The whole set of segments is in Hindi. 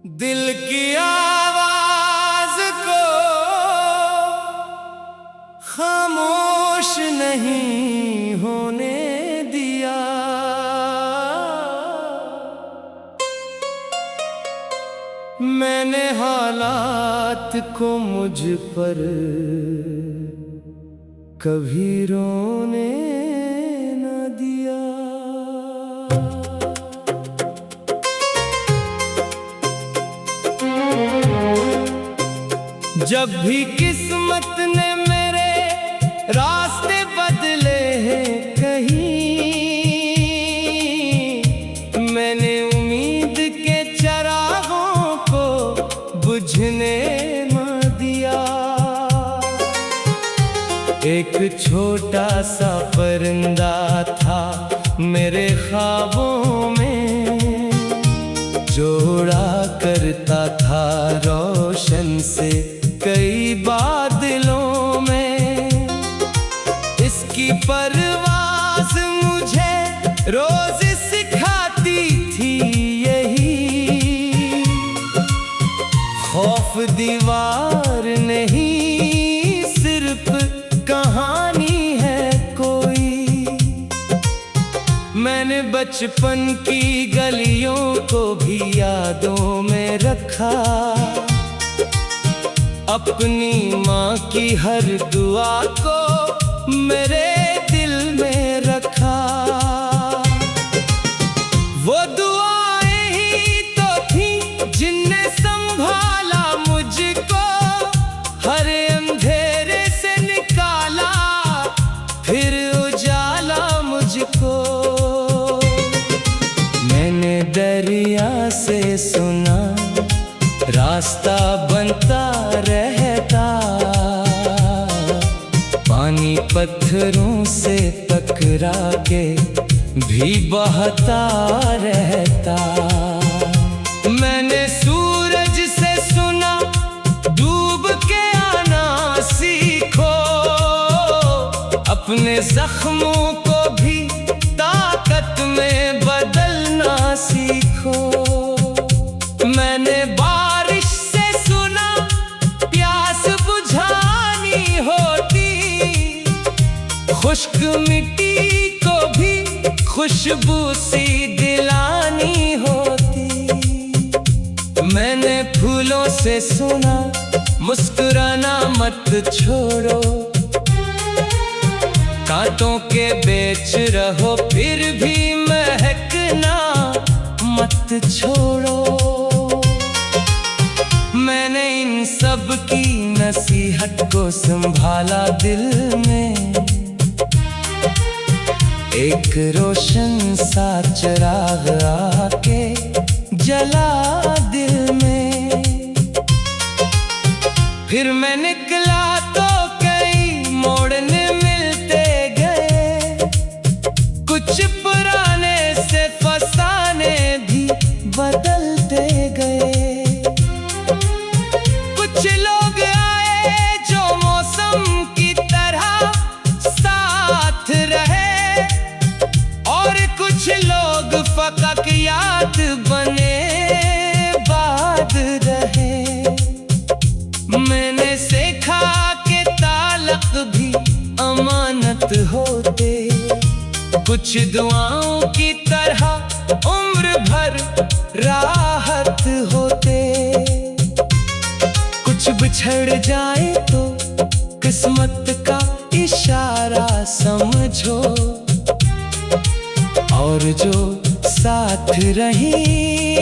दिल की आवाज को खामोश नहीं होने दिया। मैंने हालात को मुझ पर कभी रोने न दिया। जब भी किस्मत ने मेरे रास्ते बदले हैं कहीं, मैंने उम्मीद के चरागों को बुझने न दिया। एक छोटा सा परिंदा था मेरे ख्वाबों में, जो उड़ा करता था रोशन से कई बादलों में। इसकी परवाज़ मुझे रोज सिखाती थी यही, खौफ दीवार नहीं सिर्फ कहानी है कोई। मैंने बचपन की गलियों को भी यादों में रखा, अपनी माँ की हर दुआ को मेरे दिल में रखा। वो दुआएं ही तो थी जिनने संभाला मुझको, हर अंधेरे से निकाला फिर उजाला मुझको। मैंने दरिया से सुना रास्ता बनता रहता, पानी पत्थरों से टकरा के भी बहता रहता। मैंने सूरज से सुना डूब के आना सीखो, अपने जख्मों को भी ताकत में बदलना सीखो। मैंने बारिश से सुना प्यास बुझानी होती, खुश्क मिट्टी को भी खुशबू सी दिलानी होती। मैंने फूलों से सुना मुस्कुराना मत छोड़ो, कांटों के बेच रहो फिर भी महकना मत छोड़ो। मैंने इन सब की नसीहत को संभाला दिल में, एक रोशन सा चिराग आके जला दिल में। फिर मैं निकला तो कई मोड़ने मिलते गए, कुछ पुराने से फसाने भी बदलते गए। कुछ लोग आए जो मौसम की तरह साथ रहे, और कुछ लोग फकत याद बने बाद रहे। मैंने सीखा कि ताल्लुक भी अमानत होते, कुछ दुआओं की तरह उम्र भर राहत होते। कुछ बिछड़ जाए तो किस्मत का इशारा समझो, और जो साथ रही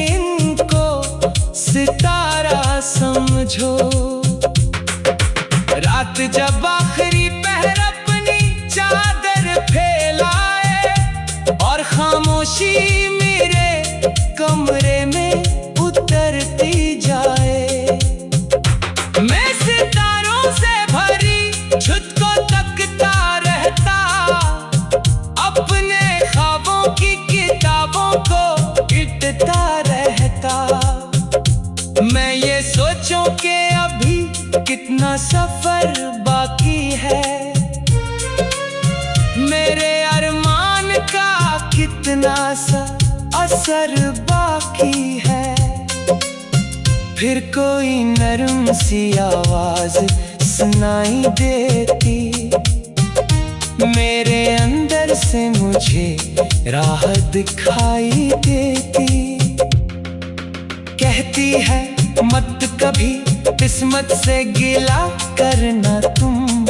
इनको सितारा समझो। रात जब आखिरी पहर अपनी चादर फैलाए और खामोशी मेरे कमरे में उतरती जाए, मैं सितारों से भरी छत को तकता रहता, अपने ख्वाबों की किताबों को पिटता रहता। मैं ये सोचूं कि अभी कितना सफर बाकी है, मेरे अरमान का कितना सा असर बाकी है। फिर कोई नरम सी आवाज सुनाई देती, मेरे अंदर से मुझे राह दिखाई देती। कहती है मत कभी किस्मत से गिला करना तुम,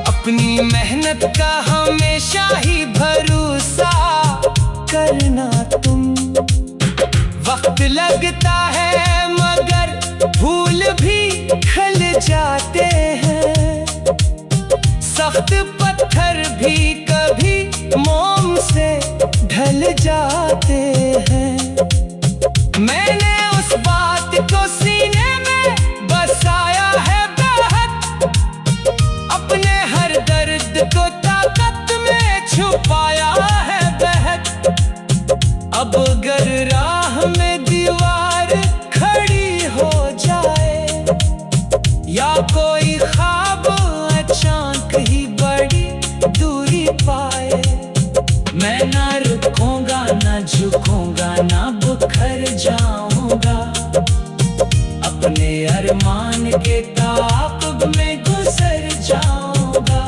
अपनी मेहनत का हमेशा ही भरोसा करना तुम। वक्त लगता है मगर फूल भी खिल जाते हैं, सख्त पत्थर भी कभी मोम से ढल जाते हैं। मैंने उस बात को सीने में बसाया है बेहद, अपने हर दर्द को ताकत में छुपाया है बेहद। अब अगर राह में दीवार खड़ी हो जाए या कोई ख्वाब अचानक ही बड़ी दूरी पाए, मैं ना रुकूंगा ना झुकूंगा ना बुखर जाऊंगा, अपने अरमान के ताक़ब में गुजर जाऊंगा।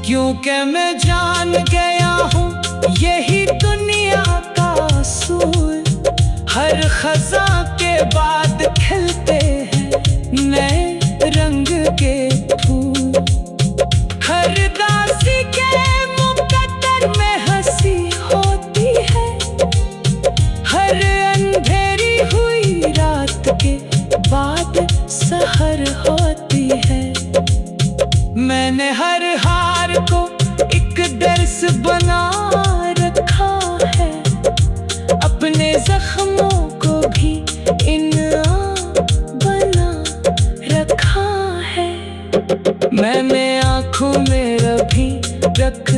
क्योंकि मैं जान गया हूँ यही दुनिया का असूल, हर खज़ां के बाद खिलते हैं नए रंग के फूल। हर दासी के मुकद्दर में हंसी होती है, हर अंधेरी हुई रात के बाद सहर होती है। मैंने हर हार को एक दर्स बना रखा है, अपने जख्मों को भी इनाम बना रखा है। मैंने आँखों में रभी रख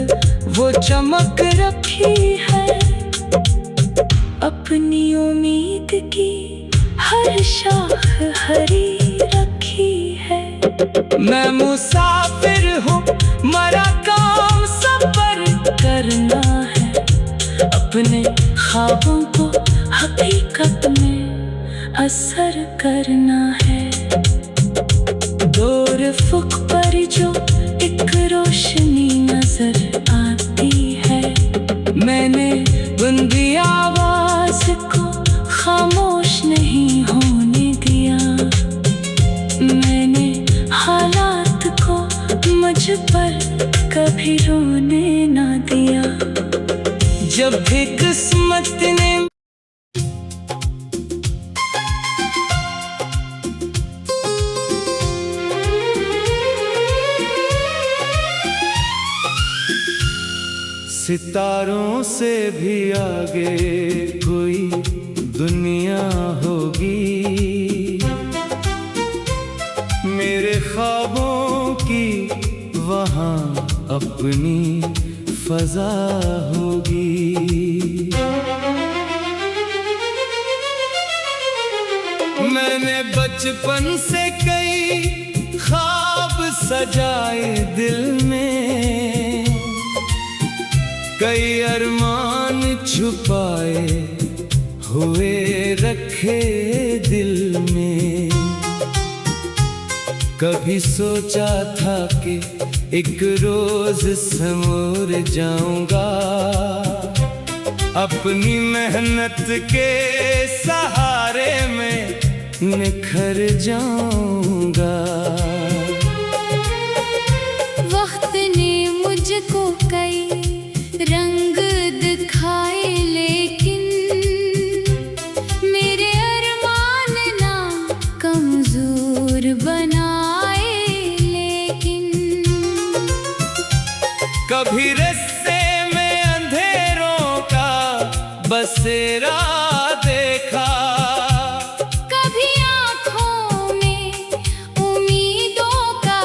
वो चमक रखी है, अपनी उम्मीद की हर शाख हरी रखी है। मैं मुसाफिर हूँ मरा काम सफर करना है, अपने ख्वाबों को हकीकत में असर करना है। दूर फुक पर जो एक रोशनी नजर आती है, मैंने बुंदी आवाज को खामोश नहीं होने दिया, मैंने हालात को मुझ पर कभी रोने ना दिया। जब भी किस्मत ने सितारों से भी आगे कोई दुनिया होगी, मेरे ख्वाबों की वहाँ अपनी फजा होगी। मैंने बचपन से कई ख्वाब सजाए दिल में, कई अरमान छुपाए हुए रखे दिल में। कभी सोचा था कि एक रोज समूर जाऊंगा, अपनी मेहनत के सहारे में निखर जाऊंगा। वक्त ने मुझको कई रंग दिखाए, लेकिन मेरे अरमान ना कमजोर बनाए। लेकिन कभी रास्ते में अंधेरों का बसेरा देखा, कभी आँखों में उम्मीदों का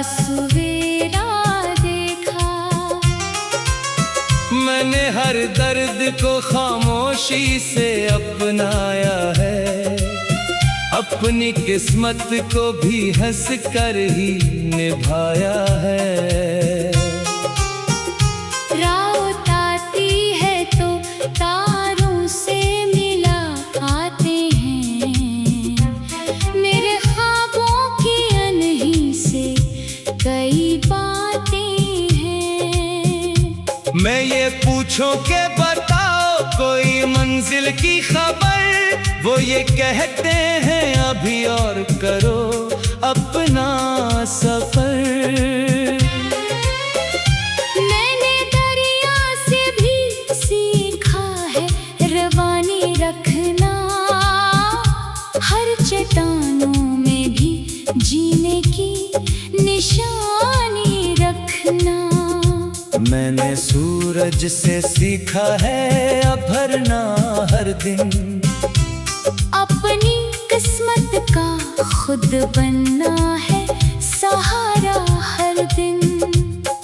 सवेरा देखा। मैंने हर दर्द को खामोशी से अपनाया है, अपनी किस्मत को भी हंस कर ही निभाया है। रात आती है तो तारों से मिला आते हैं, पूछो के बताओ कोई मंजिल की खबर, वो ये कहते हैं अभी और करो अपना सफर। मैंने दरिया से भी सीखा है रवानी रखना, हर चट्टानों में भी जीने की निशानी रखना। मैंने सूरज से सीखा है अभरना हर दिन, अपनी किस्मत का खुद बनना है सहारा हर दिन।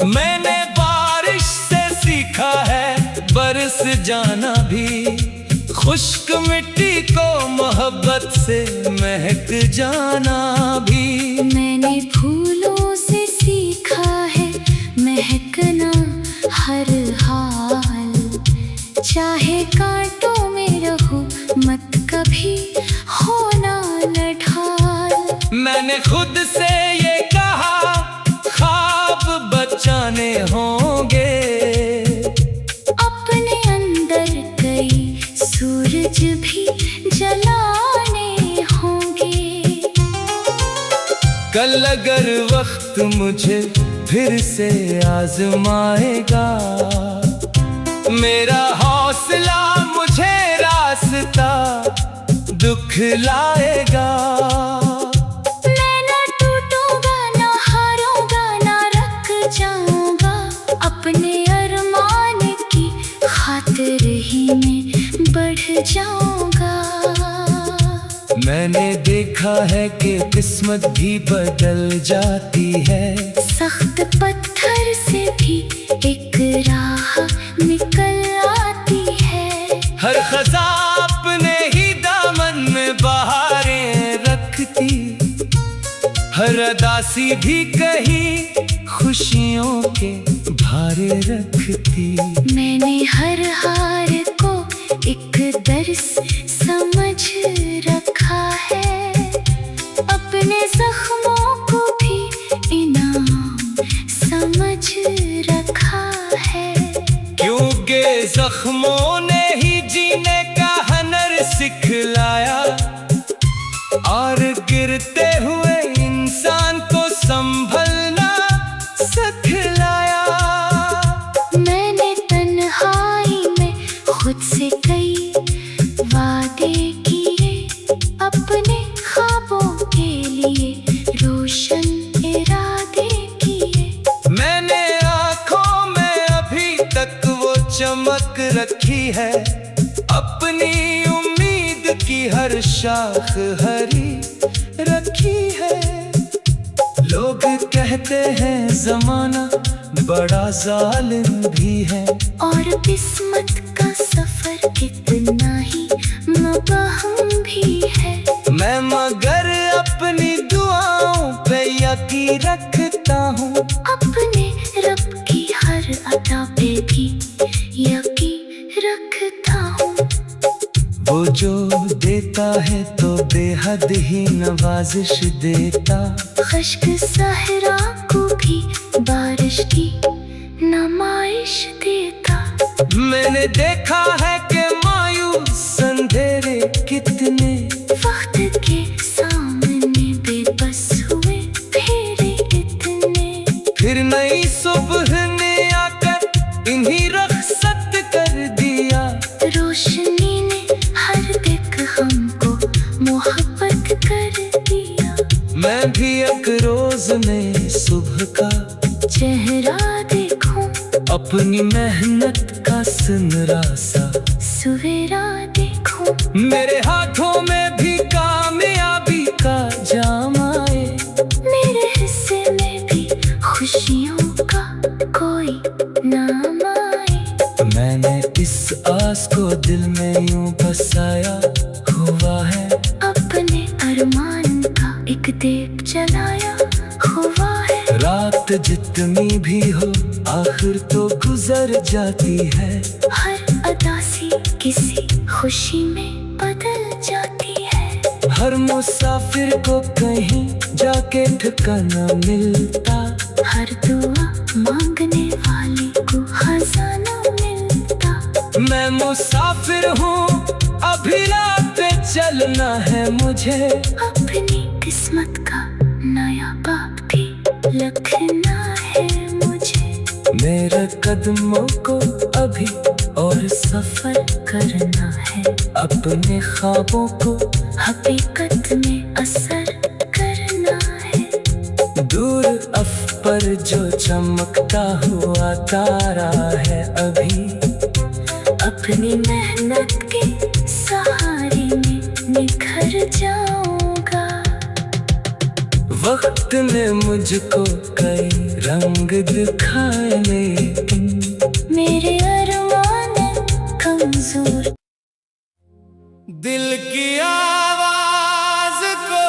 मैंने बारिश से सीखा है बरस जाना भी, खुश्क मिट्टी को मोहब्बत से महक जाना भी। मैंने फूलों से सीखा है महकना हर हाल, चाहे कांटों में रहो मत कभी होना नढाल। मैंने खुद से ये कहा ख्वाब बचाने होंगे, अपने अंदर कई सूरज भी जलाने होंगे। कल अगर वक्त मुझे फिर से आजमाएगा, मेरा हौसला मुझे रास्ता दिखलाएगा। मैं न टूटूंगा न हारूंगा न रुक जाऊंगा, अपने अरमान की खातिर ही मैं बढ़ जाऊंगा। मैंने देखा है कि किस्मत भी बदल जाती है, सख्त पत्थर से भी एक राह निकल आती है। हर खज़ा अपने ही दामन में बहारें रखती, हर अदासी भी कहीं खुशियों के भारे रखती। मैंने हर हार को एक दर्स समझ रखा है, अपने जख्मों को भी इनाम समझ रखा है। क्योंकि जख्मों ने ही जीने का हुनर सिखलाया, और गिरते हुए इंसान को संभलना सिखलाया। मैंने तन्हाई में खुद से कई वादे किए, अपने ख्वाबों के लिए रोशन इरादे किए। मैंने आँखों में अभी तक वो चमक रखी है, अपनी उम्मीद की हर शाख हरी रखी है। लोग कहते हैं जमाना बड़ा जालिम भी है, और किस्मत का सफर कितना ही मुबहम भी है। मैं मगर अपनी दुआओं पे यकीन रखता हूँ, अपने रब की हर अता पे भी यकीन रखता हूँ। वो जो देता है तो बेहद ही नवाजिश देता, खश्क सहरा को भी बारिश की नमाइश देता। मैंने देखा है कि मायूस अंधेरे कितने वक्त के सामने बेबस हुए फेरे इतने, फिर नई सुबह ने आकर इन्हीं रखसत कर दिया। रोशनी ने हर दिक हमको मोहब्बत कर दिया। मैं भी एक रोज में सुबह का चेहरा देखूं, अपनी मेहनत का सुनहरा सा सवेरा देखूं। मेरे हाथों में भी कामयाबी का जाम आए, मेरे हिस्से में भी खुशियों का कोई नाम आए। मैंने इस आस को दिल में यूं बसाया हुआ है, अपने अरमान का एक दीप जलाया हुआ है। रात जितनी भी हो आखिर तो गुजर जाती है, हर अदासी किसी खुशी में बदल जाती है। हर मुसाफिर को कहीं जाके ठिकाना मिलता, हर दुआ मांगने वाले को खजाना मिलता। मुसाफिर हूँ, अभी रात पे चलना है मुझे। अपनी किस्मत का नया बाप भी लिखना है मुझे। मेरे कदमों को अभी और सफर करना है, अपने ख्वाबों को हकीकत में असर करना है। दूर अफ पर जो चमकता हुआ तारा है, अभी अपनी मेहनत के सहारे में निखर जाऊंगा। वक्त ने मुझको कई रंग दिखाए, लेकिन मेरे अरमान कमजोर। दिल की आवाज को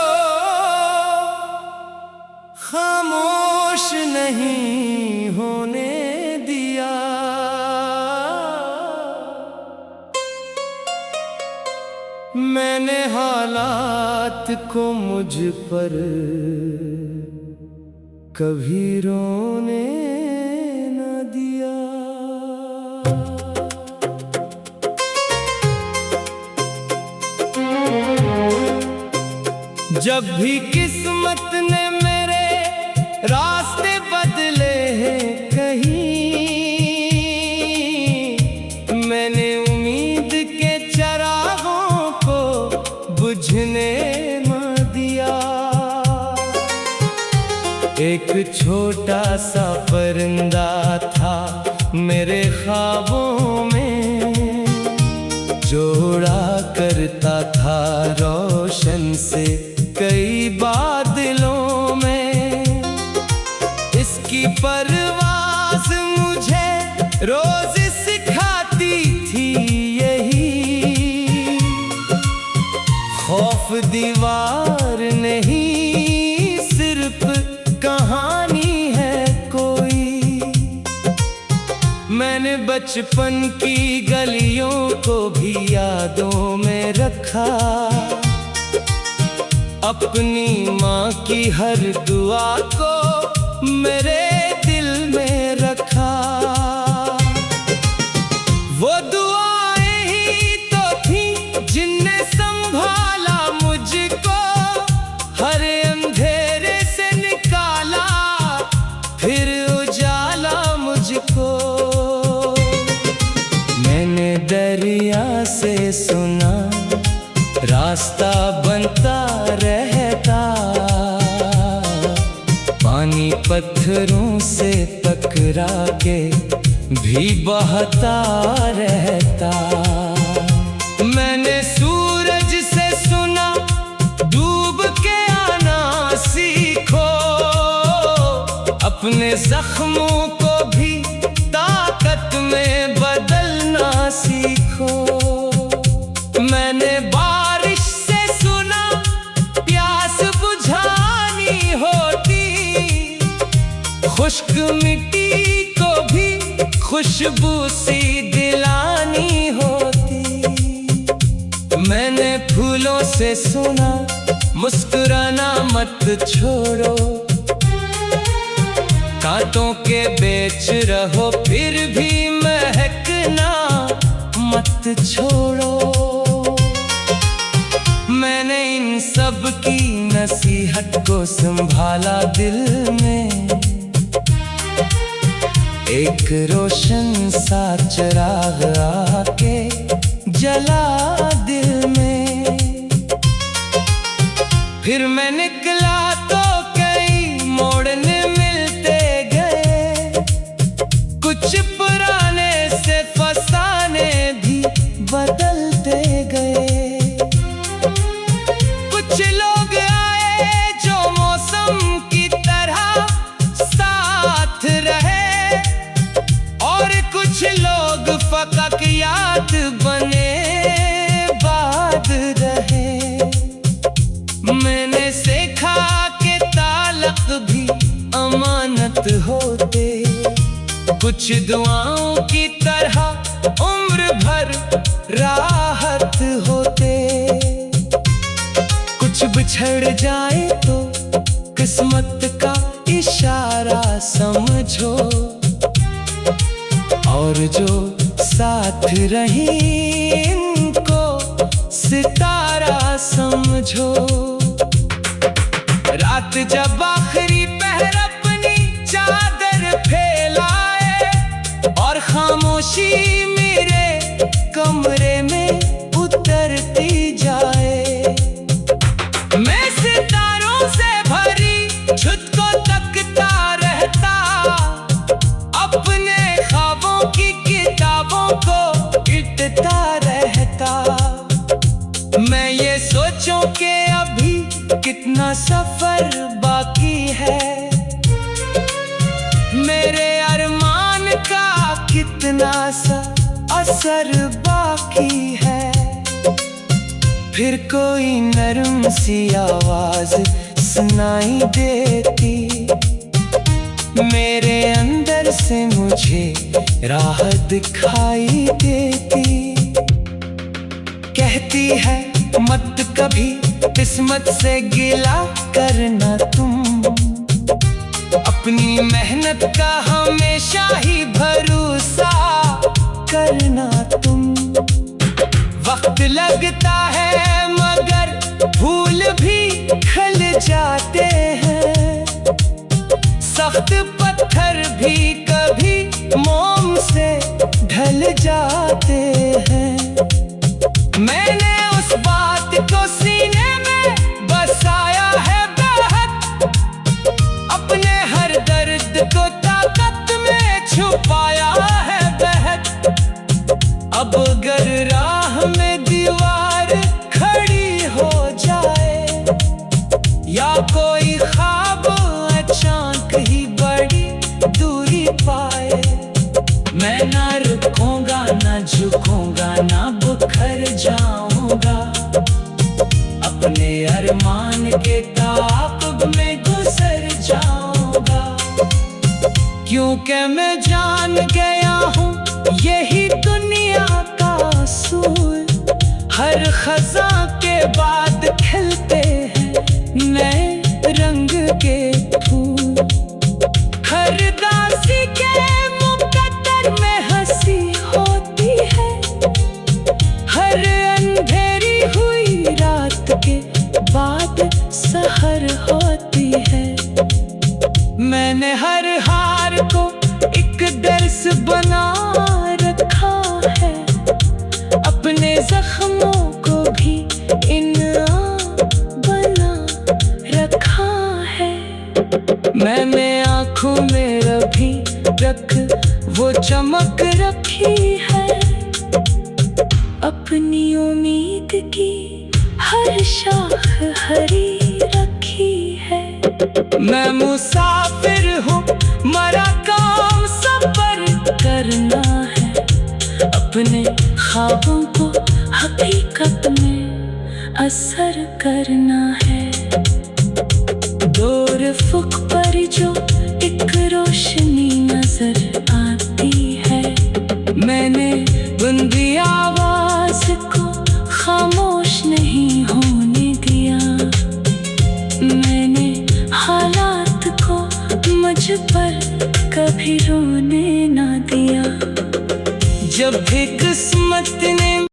खामोश नहीं होने दिया। मैंने हालात को मुझ पर कभी रोने न दिया। जब भी किस्मत ने मेरे रास्ते बदले हैं कहीं, मैंने उम्मीद के चरागों को बुझने न दिया। एक छोटा सा परिंदा था मेरे ख्वाबों में, जो उड़ा करता था रोशन से कई बादलों में। इसकी परवाज़ मुझे रोज सिखाती थी यही, खौफ दीवार नहीं सिर्फ कहानी है कोई। मैंने बचपन की गलियों को भी यादों में रखा, अपनी माँ की हर दुआ को मेरे दिल में रखा। वो दुआएं ही तो थी जिनने संभाला मुझको, हर अंधेरे से निकाला फिर उजाला मुझको। मैंने दरिया से सुना रास्ता बनता रहता, पानी पत्थरों से टकरा के भी बहता रहता। मैंने सूरज से सुना डूब के आना सीखो, अपने जख्मों को भी ताकत में बदलना सीखो। मैंने बारिश से सुना प्यास बुझानी होती, खुश्क मिट्टी को भी खुशबू सी दिलानी होती। मैंने फूलों से सुना मुस्कुराना मत छोड़ो, कांटों के बेच रहो फिर भी महकना मत छोड़ो। मैंने इन सब की नसीहत को संभाला दिल में, एक रोशन सा चिराग आके जला दिल में। फिर मैं निकला तो कई मोड़ने मिलते गए, कुछ पुराने से फसाने भी बदलते गए। कुछ लोग आए जो मौसम की तरह साथ रहे, और कुछ लोग फकक याद बने बाद रहे। मैंने सीखा कि ताल्लुक भी अमानत होते, कुछ दुआओं की तरह उम्र भर राहत होते। कुछ बिछड़ जाए तो किस्मत का इशारा समझो, और जो साथ रही इनको सितारा समझो। रात जब आखिरी पहर अपनी चादर फैलाए और खामोशी मेरे कमरे में उतरती जाए, मैं सितारों से भरी छत को तकता रहता, अपने ख्वाबों की किताबों को पिटता रहता। मैं ये सोचूं कि अभी कितना सफर बाकी है, मेरे अरमान का कितना सा असर बाकी है। फिर कोई नरम सी आवाज सुनाई देती, मेरे अंदर से मुझे राह दिखाई देती। कहती है मत कभी किस्मत से गिला करना तुम, अपनी मेहनत का हमेशा ही भरोसा करना तुम। वक्त लगता है मगर फूल भी खिल जाते हैं, सख्त पत्थर भी कभी मोम से ढल जाते हैं। मैंने उस बात को सीने में बसाया है बेहद, अपने हर दर्द को ताकत में छुपाया है बेहद। अब अगर राह में दीवार खड़ी हो जाए या कोई ख्वाब अचानक ही बड़ी दूरी पाए, मैं ना रुकूंगा ना झुकूंगा ना बुखर जाऊंगा, अपने अरमान के ताक़ुब में गुजर जाऊंगा। क्योंकि मैं जान गया हूँ यही दुनिया का असूल, हर खज़ां के बाद खिलते हैं नए रंग के फूल। हर दासी के मुकद्दर में हंसी होती है, हर अंधेरी हुई रात के बाद सहर होती है। मैंने हर हार को एक दर्स बना रखा है, अपने जख्मों को भी इनाम बना रखा है। मैंने आँखों में अभी तक वो चमक रखी है, अपनी उम्मीद की हर शाख हरी रखी है। मैं मुसाफिर हूँ मरा काम सफर करना है, अपने ख्वाबों को हकीकत में असर करना है। दूर अफ़क़ पर जो एक रोशनी नजर आती है, मैंने बुंदी आवाज़